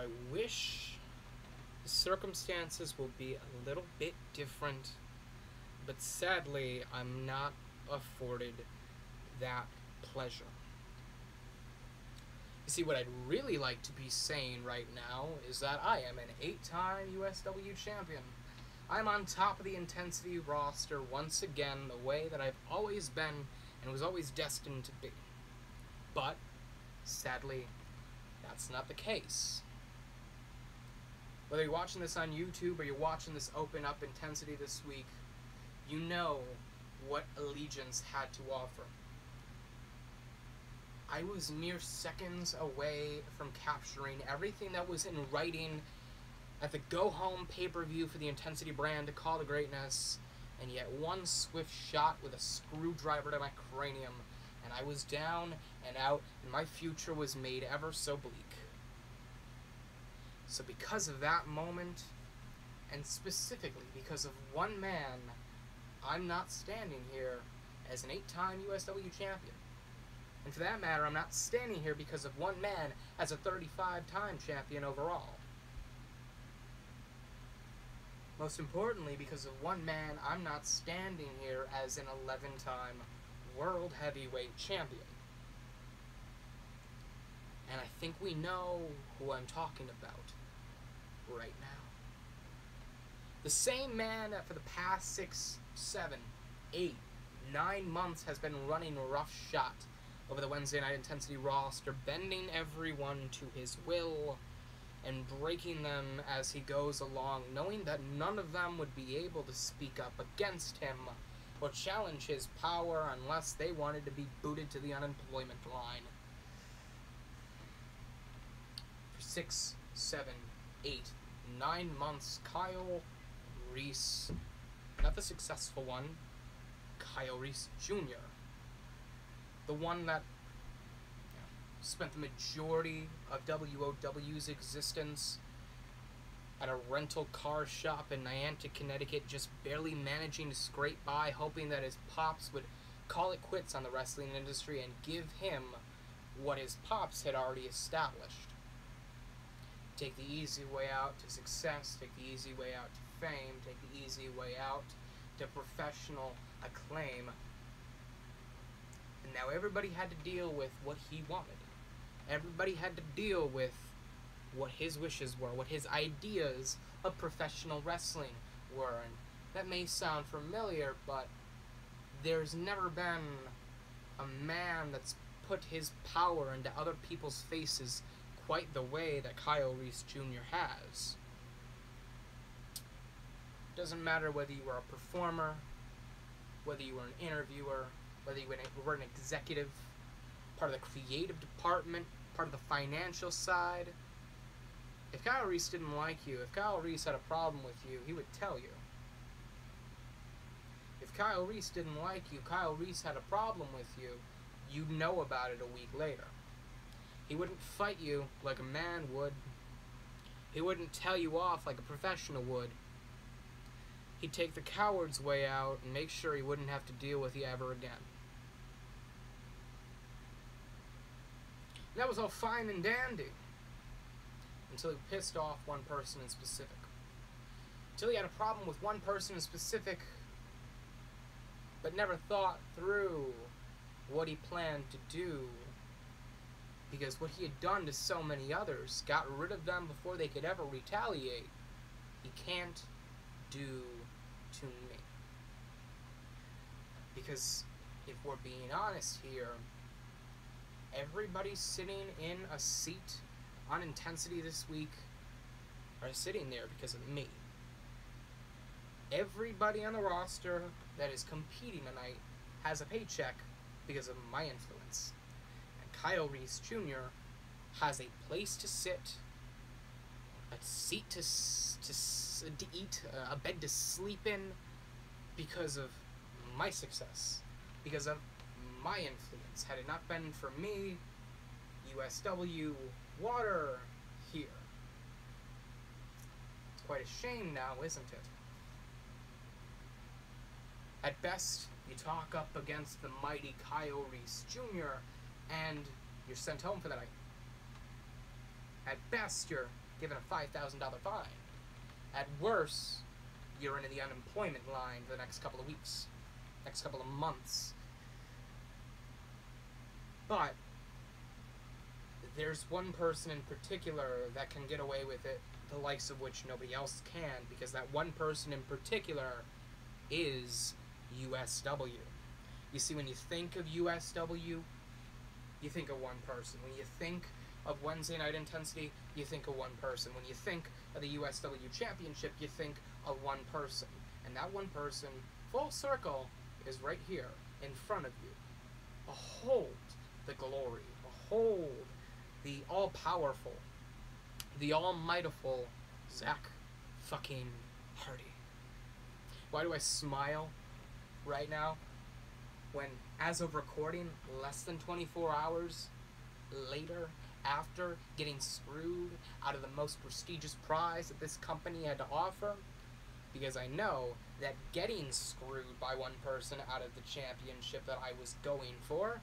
I wish the circumstances will be a little bit different, but sadly, I'm not afforded that pleasure. You see, what I'd really like to be saying right now is that I am an 8-time USW champion. I'm on top of the intensity roster once again, the way that I've always been and was always destined to be. But, sadly, that's not the case. Whether you're watching this on YouTube or you're watching this Open Up Intensity this week, you know what Allegiance had to offer. I was mere seconds away from capturing everything that was in writing at the go-home pay-per-view for the Intensity brand to call to greatness, and yet one swift shot with a screwdriver to my cranium, and I was down and out, and my future was made ever so bleak. So because of that moment, and specifically because of one man, I'm not standing here as an 8-time USW champion. And for that matter, I'm not standing here because of one man as a 35-time champion overall. Most importantly, because of one man, I'm not standing here as an 11-time World Heavyweight Champion. And I think we know who I'm talking about right now. The same man that for the past 6, 7, 8, 9 months has been running roughshod over the Wednesday Night Intensity roster, bending everyone to his will and breaking them as he goes along, knowing that none of them would be able to speak up against him or challenge his power unless they wanted to be booted to the unemployment line. For 6, 7, 8, 9 months, Kyle Reese, not the successful one, Kyle Reese Jr., the one that spent the majority of WOW's existence at a rental car shop in Niantic, Connecticut, just barely managing to scrape by, hoping that his pops would call it quits on the wrestling industry and give him what his pops had already established. Take the easy way out to success, take the easy way out to fame, take the easy way out to professional acclaim. And now everybody had to deal with what he wanted. Everybody had to deal with what his wishes were, what his ideas of professional wrestling were. And that may sound familiar, but there's never been a man that's put his power into other people's faces quite the way that Kyle Reese Jr. has. Doesn't matter whether you were a performer, whether you were an interviewer, whether you were an executive, part of the creative department, part of the financial side. If Kyle Reese didn't like you, if Kyle Reese had a problem with you, he would tell you. If Kyle Reese didn't like you, Kyle Reese had a problem with you, you'd know about it a week later. He wouldn't fight you like a man would. He wouldn't tell you off like a professional would. He'd take the coward's way out and make sure he wouldn't have to deal with you ever again. And that was all fine and dandy until he pissed off one person in specific. Until he had a problem with one person in specific, but never thought through what he planned to do, because what he had done to so many others, got rid of them before they could ever retaliate, he can't do to me. Because if we're being honest here, everybody sitting in a seat on Intensity this week are sitting there because of me. Everybody on the roster that is competing tonight has a paycheck because of my influence. And Kyle Reese Jr. has a place to sit, a seat to eat, a bed to sleep in because of my success, because of my influence. Had it not been for me, USW, water here. It's quite a shame now, isn't it? At best, you talk up against the mighty Kyle Reese Jr., and you're sent home for the night. At best, you're given a $5,000 fine. At worst, you're into the unemployment line for the next couple of weeks, next couple of months. But there's one person in particular that can get away with it, the likes of which nobody else can, because that one person in particular is USW. You see, when you think of USW, you think of one person. When you think of Wednesday Night Intensity, you think of one person. When you think of the USW Championship, you think of one person. And that one person, full circle, is right here in front of you. Behold the glory. Behold the all-powerful, the all-mightiful Zack fucking Hardy. Why do I smile right now when, as of recording, less than 24 hours later, after getting screwed out of the most prestigious prize that this company had to offer? Because I know that getting screwed by one person out of the championship that I was going for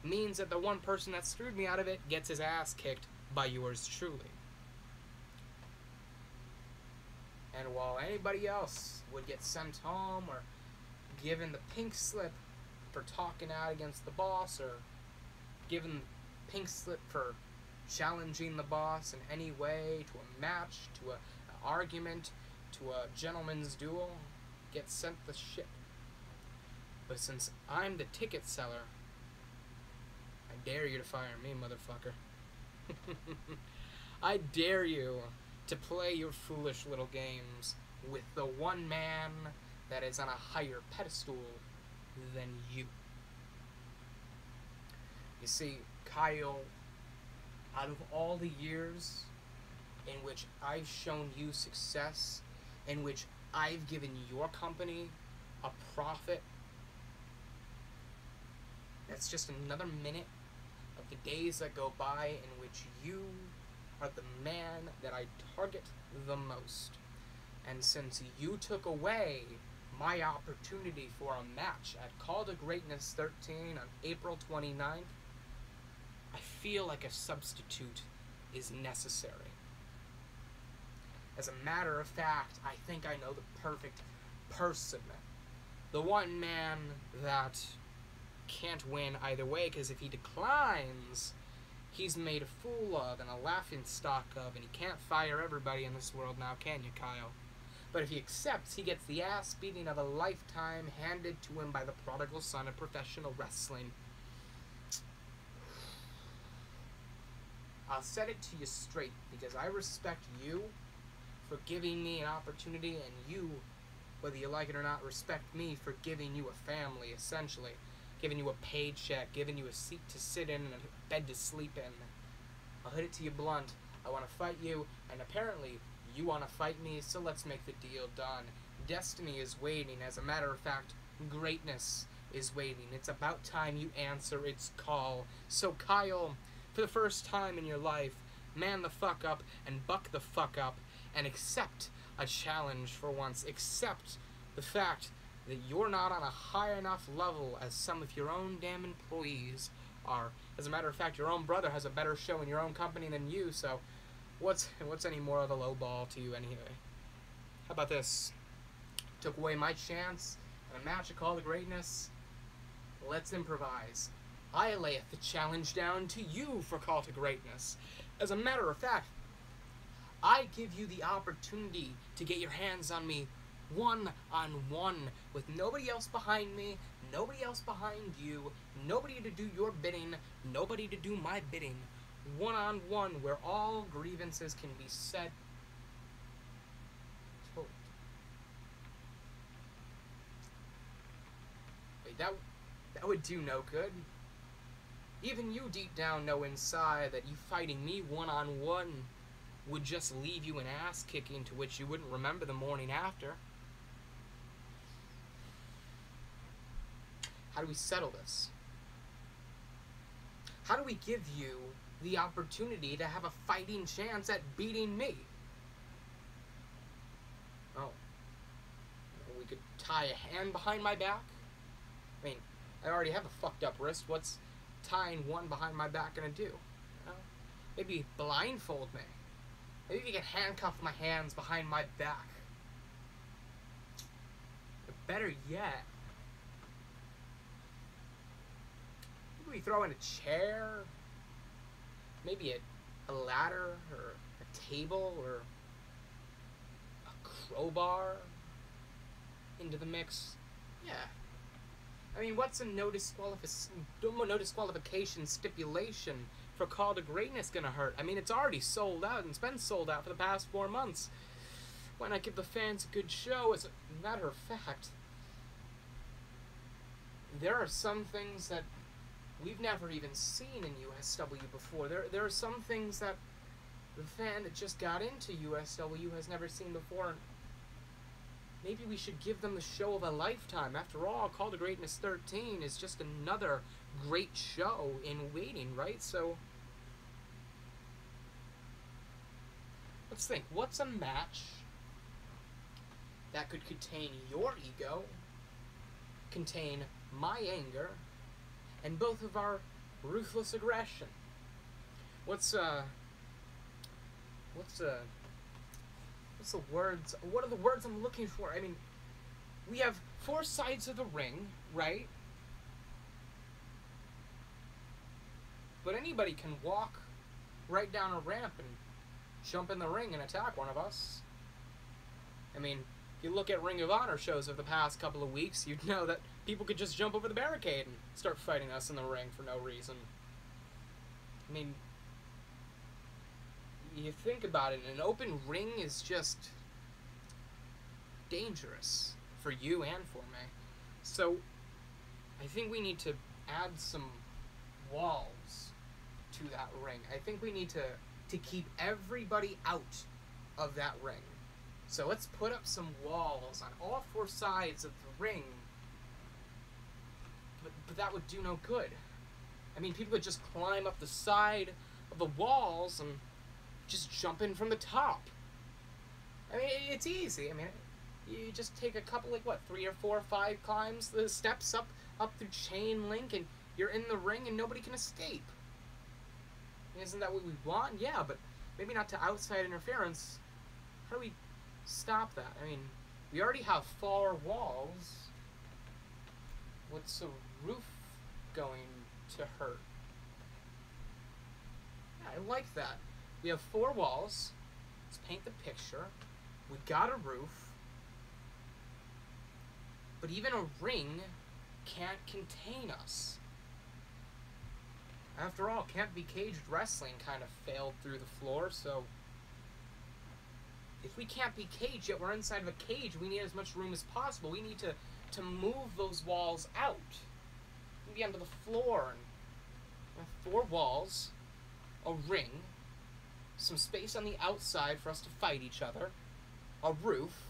means that the one person that screwed me out of it gets his ass kicked by yours truly. And while anybody else would get sent home or given the pink slip for talking out against the boss, or given the pink slip for challenging the boss in any way, to a match, to an argument, to a gentleman's duel, get sent the ship. But since I'm the ticket seller, I dare you to fire me, motherfucker. I dare you to play your foolish little games with the one man that is on a higher pedestal than you. You see, Kyle, out of all the years in which I've shown you success, in which I've given your company a profit, that's just another minute of the days that go by in which you are the man that I target the most. And since you took away my opportunity for a match at Call to Greatness 13 on April 29th, I feel like a substitute is necessary. As a matter of fact, I think I know the perfect person. The one man that can't win either way, because if he declines, he's made a fool of and a laughing stock of, and he can't fire everybody in this world now, can you, Kyle? But if he accepts, he gets the ass beating of a lifetime handed to him by the prodigal son of professional wrestling. I'll set it to you straight, because I respect you for giving me an opportunity, and you, whether you like it or not, respect me for giving you a family, essentially. Giving you a paycheck, giving you a seat to sit in and a bed to sleep in. I'll hit it to you blunt. I want to fight you, and apparently you want to fight me, so let's make the deal done. Destiny is waiting. As a matter of fact, greatness is waiting. It's about time you answer its call. So Kyle, for the first time in your life, man the fuck up and buck the fuck up and accept a challenge for once. Accept the fact that you're not on a high enough level as some of your own damn employees are. As a matter of fact, your own brother has a better show in your own company than you, so what's any more of a low ball to you anyway? How about this? Took away my chance in a match at Call to Greatness. Let's improvise. I layeth the challenge down to you for Call to Greatness. As a matter of fact, I give you the opportunity to get your hands on me one-on-one, with nobody else behind me, nobody else behind you, nobody to do your bidding, nobody to do my bidding. One-on-one, where all grievances can be set. Wait, that would do no good. Even you deep down know inside that you fighting me one-on-one would just leave you an ass-kicking to which you wouldn't remember the morning after. How do we settle this? How do we give you the opportunity to have a fighting chance at beating me? Oh. We could tie a hand behind my back? I mean, I already have a fucked up wrist. What's tying one behind my back gonna do? You know? Maybe blindfold me. Maybe you can handcuff my hands behind my back. But better yet, maybe we throw in a chair, maybe a ladder, or a table, or a crowbar into the mix. Yeah. I mean, what's a no disqualification stipulation for Call to Greatness gonna hurt? I mean, it's already sold out, and it's been sold out for the past 4 months. Why not give the fans a good show? As a matter of fact, there are some things that we've never even seen in USW before. There are some things that the fan that just got into USW has never seen before. Maybe we should give them the show of a lifetime. After all, Call to Greatness 13 is just another great show in waiting, right? So, let's think. What's a match that could contain your ego, contain my anger, and both of our ruthless aggression? What are the words I'm looking for? I mean, we have 4 sides of the ring, right? But anybody can walk right down a ramp and jump in the ring and attack one of us. I mean, if you look at Ring of Honor shows of the past couple of weeks, you'd know that people could just jump over the barricade and start fighting us in the ring for no reason. I mean, you think about it, an open ring is just dangerous for you and for me. So, I think we need to add some walls to that ring. I think we need to keep everybody out of that ring. So let's put up some walls on all 4 sides of the ring. But that would do no good. I mean, people would just climb up the side of the walls and just jump in from the top. I mean, it's easy. I mean, you just take a couple, 3 or 4 or 5 climbs, the steps up through chain link, and you're in the ring and nobody can escape. Isn't that what we want? Yeah, but maybe not to outside interference. How do we stop that? I mean, we already have 4 walls. What's a roof going to hurt? Yeah, I like that. We have 4 walls. Let's paint the picture. We got a roof. But even a ring can't contain us. After all, Can't Be Caged Wrestling kind of failed through the floor, so if we can't be caged yet we're inside of a cage, we need as much room as possible. We need to move those walls out. Maybe onto the floor. And 4 walls, a ring, some space on the outside for us to fight each other, a roof.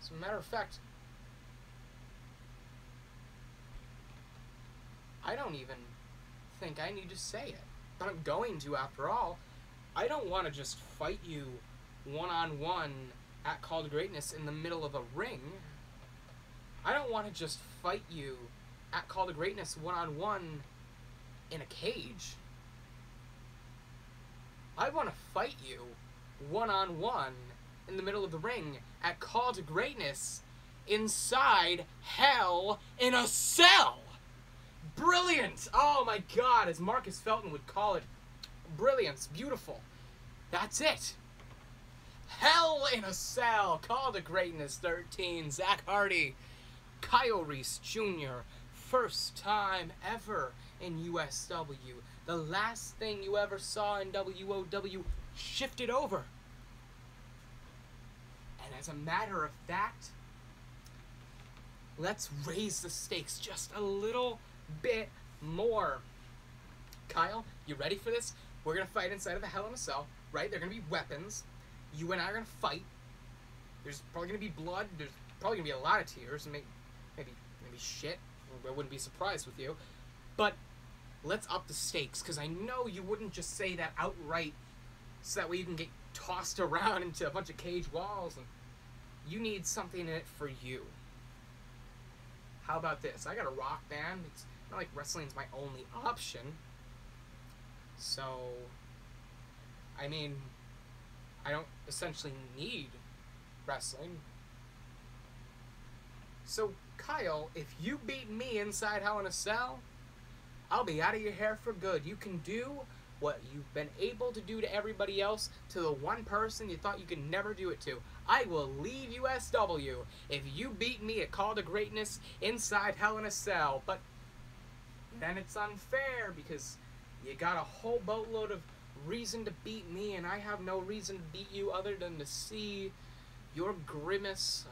As a matter of fact, I don't even think I need to say it, but I'm going to after all. I don't want to just fight you one-on-one at Call to Greatness in the middle of a ring. I don't want to just fight you at Call to Greatness one-on-one in a cage. I want to fight you one-on-one in the middle of the ring at Call to Greatness inside Hell in a Cell. Brilliant! Oh my God, as Marcus Felton would call it, brilliance, beautiful. That's it. Hell in a Cell, Call to Greatness 13, Zack Hardy, Kyle Reese Jr., first time ever in USW. The last thing you ever saw in WOW shifted over. And as a matter of fact, let's raise the stakes just a little bit more. Kyle, you ready for this? We're going to fight inside of a Hell in a Cell, right? There are going to be weapons. You and I are going to fight. There's probably going to be blood. There's probably going to be a lot of tears. Maybe shit. I wouldn't be surprised with you. But let's up the stakes, because I know you wouldn't just say that outright so that way you can get tossed around into a bunch of cage walls. And you need something in it for you. How about this? I got a rock band. It's not like wrestling's my only option. So I mean, I don't essentially need wrestling. So, Kyle, if you beat me inside Hell in a Cell, I'll be out of your hair for good. You can do what you've been able to do to everybody else, to the one person you thought you could never do it to. I will leave USW if you beat me at Call to Greatness inside Hell in a Cell. But then it's unfair because you got a whole boatload of reason to beat me, and I have no reason to beat you other than to see your grimace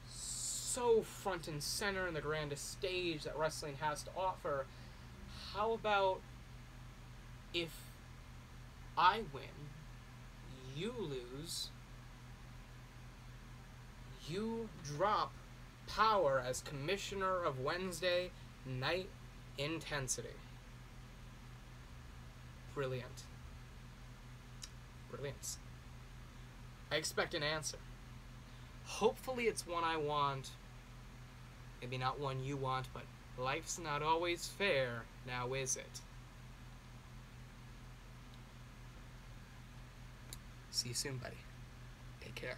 so front and center in the grandest stage that wrestling has to offer. How about if I win, you lose, you drop power as commissioner of Wednesday Night Intensity? Brilliant. Brilliant. I expect an answer. Hopefully it's one I want. Maybe not one you want, but life's not always fair, now is it? See you soon, buddy. Take care.